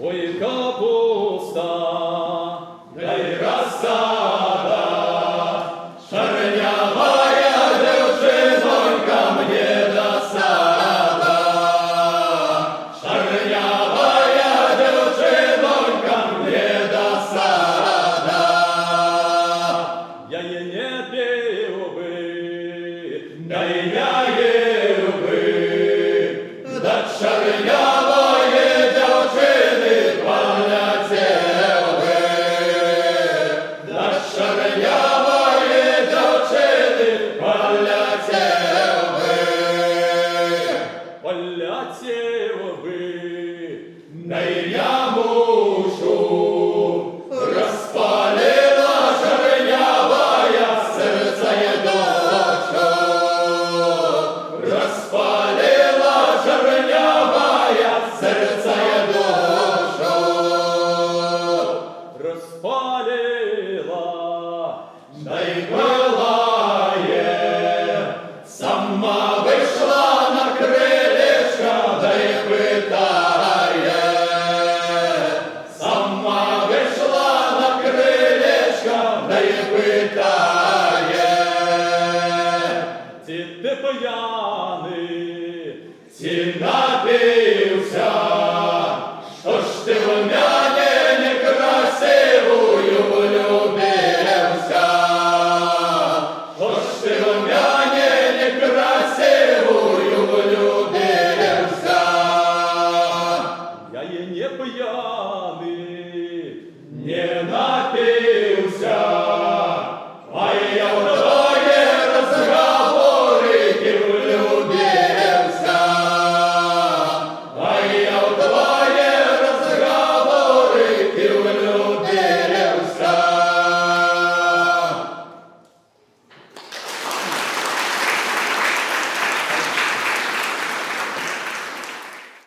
ой, капуста, да й рассада, шарнявая девчонка мне досада, шарнявая девчонка мне досада. я її не пив би, Да и я люби, да шарнявые девчины полетели, да шарнявые девчины полетели, полетів би, да и я мушу распалила шарнявая сердце дочь. Распалила шарнявая сердце душу, розпалила, да й пылає, сама вийшла на крилечко, да й питає, сама вийшла на крилечко, да й питає. ці ти п'яний, Ці напився, що ж ти в мене некрасивую влюбився, що ж ти в мене некрасивую влюбився. я її не п'яний, Не напився, а я